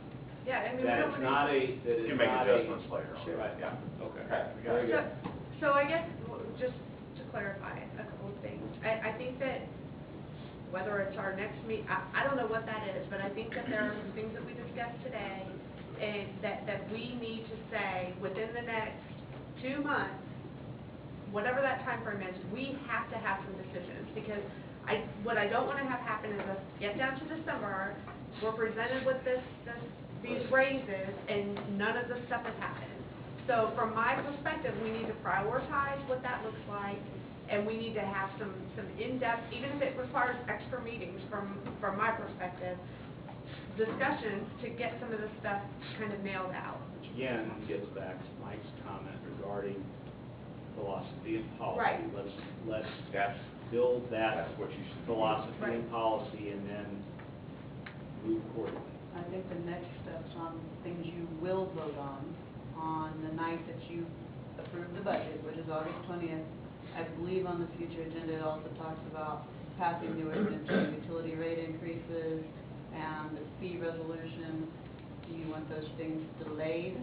yeah, I mean, we that don't it's wanna- not a, that You it's make not adjustments later on. Right, Yeah. okay. Okay, we got Very it. good. So I guess, just to clarify a couple of things, I think that whether it's our next meet, I don't know what that is, but I think that there are some things that we discussed today, and that we need to say, within the next 2 months, whatever that time frame is, we have to have some decisions, because what I don't want to have happen is us get down to December, we're presented with these raises, and none of this stuff has happened. So from my perspective, we need to prioritize what that looks like, and we need to have some in-depth, even if it requires extra meetings from my perspective, discussions to get some of this stuff kind of nailed out. Which again gets back to Mike's comment regarding philosophy and policy. Right. Let's That's build that That's what you should do. philosophy Right. and policy and then move accordingly. I think the next steps on things you will vote on the night that you approve the budget, which is August 20th. I believe on the future agenda, it also talks about passing new ordinance on utility rate increases and the fee resolution. Do you want those things delayed?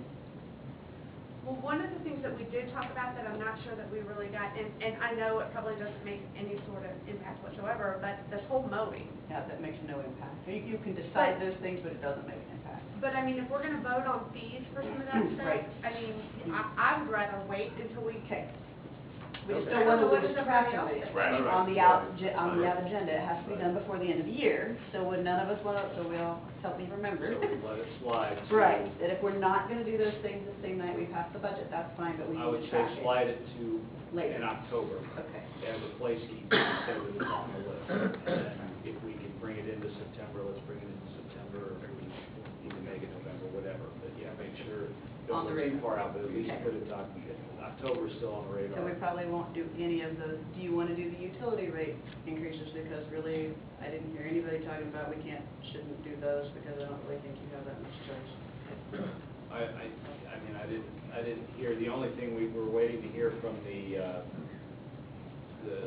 Well, one of the things that we did talk about that I'm not sure that we really got, and I know it probably doesn't make any sort of impact whatsoever, but this whole mowing. Yeah, that makes no impact. You can decide But- those things, but it doesn't make an impact. But I mean, if we're gonna vote on fees for some of that stuff, Right. I mean, I would rather wait until we. Okay. We just Okay. don't want to I don't know what lose does track everybody of else it. think. Right. On the agenda, it has to be done before the end of the year, so when none of us want to, so we'll help me remember. So we let it slide. to- Right, that if we're not going to do those things the same night we pass the budget, that's fine, but we I need would to say track it. slide it to Later. in October. Okay. As a placekeeper, so that it's on the list. And then if we can bring it into September, let's bring it into September, or we even make it November, whatever. But yeah, make sure, On don't the go too radar. far out, but at least Okay. put it on, October's still on the radar. So we probably won't do any of those. Do you want to do the utility rate increases? Because really, I didn't hear anybody talking about shouldn't do those because I don't really think you have that much choice. I mean, I didn't hear, the only thing we were waiting to hear from the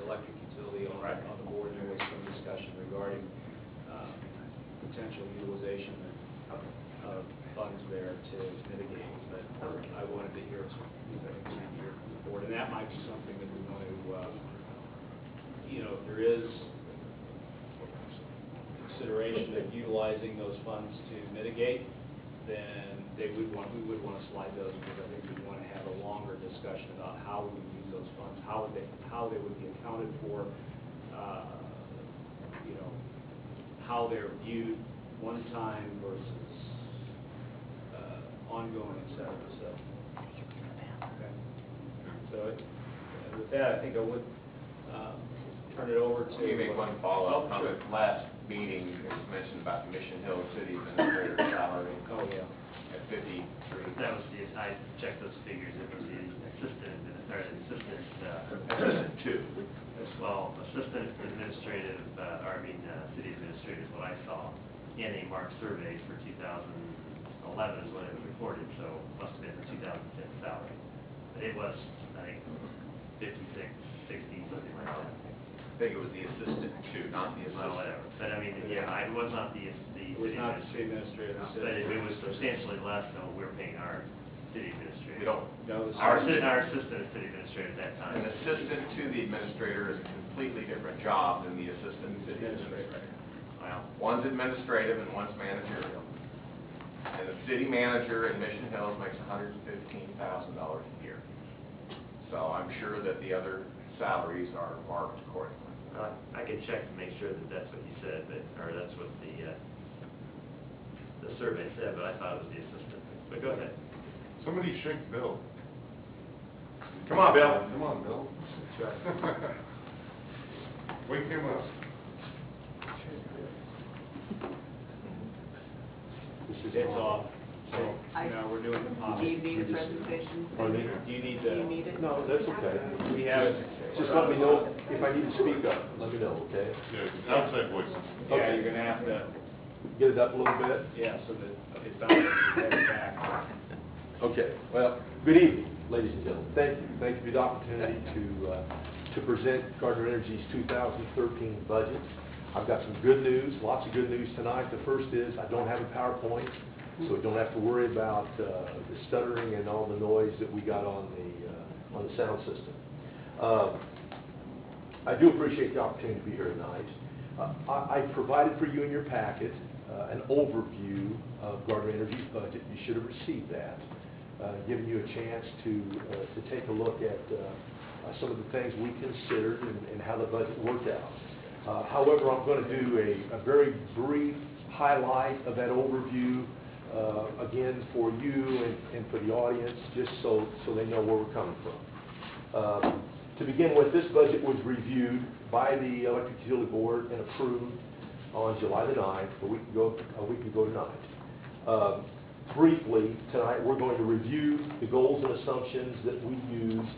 electric utility on the board, there was some discussion regarding potential utilization of funds there to mitigate, but I wanted to hear from the board, and that might be something that we want to, if there is consideration of utilizing those funds to mitigate, then we would want to slide those, because I think we'd want to have a longer discussion about how we would use those funds, how they would be accounted for, how they're viewed one time versus ongoing, et cetera. So, okay. So with that, I think I would turn it over to. Let me make one follow-up Oh, sure. comment. Last meeting, it was mentioned about the Mission Hill City Administrator salary Oh, yeah. at 53. That was I checked those figures, it was the assistant Two. well, assistant administrative, city administrator is what I saw in a Mark survey for 2011 is when it was reported, so it must have been the 2010 salary. But it was, I think, 56, 60, something like that. I think it was the assistant two, not the Well, assistant. whatever. But I mean, yeah, it was not the It was not the city administrator. But it was substantially less than what we're paying our city administrator. We don't, No, the Our city- assistant city administrator at that time. an assistant to the administrator is a completely different job than the assistant city administrator. Well, One's administrative and one's managerial. And the city manager in Mission Hills makes $115,000 a year. So I'm sure that the other salaries are marked accordingly. I can check to make sure that that's what you said, or that's what the survey said, but I thought it was the assistant. But go ahead. Somebody shake Bill. Come on, Bill. Come on, Bill. That's right. Wake him up. It's off. So, I- we're doing the pop. Do you need a presentation? Pardon me? Do you need Do you to, need it? No, that's okay. we have it. Just let me know if I need to speak up, let me know, okay? Yeah, outside voices. Yeah, you're gonna have to, Get it up a little bit? yeah, so that it bounces head back. Okay, well, good evening, ladies and gentlemen. Thank you for the opportunity to present Gardner Energy's 2013 budget. I've got some good news, lots of good news tonight. The first is I don't have a PowerPoint, so we don't have to worry about the stuttering and all the noise that we got on the sound system. I do appreciate the opportunity to be here tonight. I provided for you in your packet an overview of Gardner Energy's budget. You should have received that, giving you a chance to take a look at some of the things we considered and how the budget worked out. However, I'm going to do a very brief highlight of that overview, again, for you and for the audience, just so they know where we're coming from. To begin with, this budget was reviewed by the Electric Utility Board and approved on July the 9th, a week ago tonight. Briefly, tonight, we're going to review the goals and assumptions that we used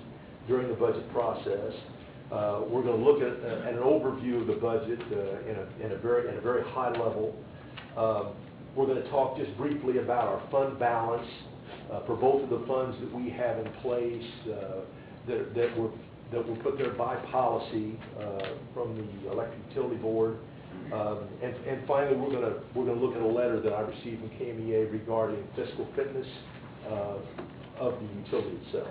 during the budget process. We're going to look at an overview of the budget in a very high level. We're going to talk just briefly about our fund balance for both of the funds that we have in place, that were put there by policy from the Electric Utility Board. And finally, we're gonna look at a letter that I received from KMEA regarding fiscal fitness of the utility itself.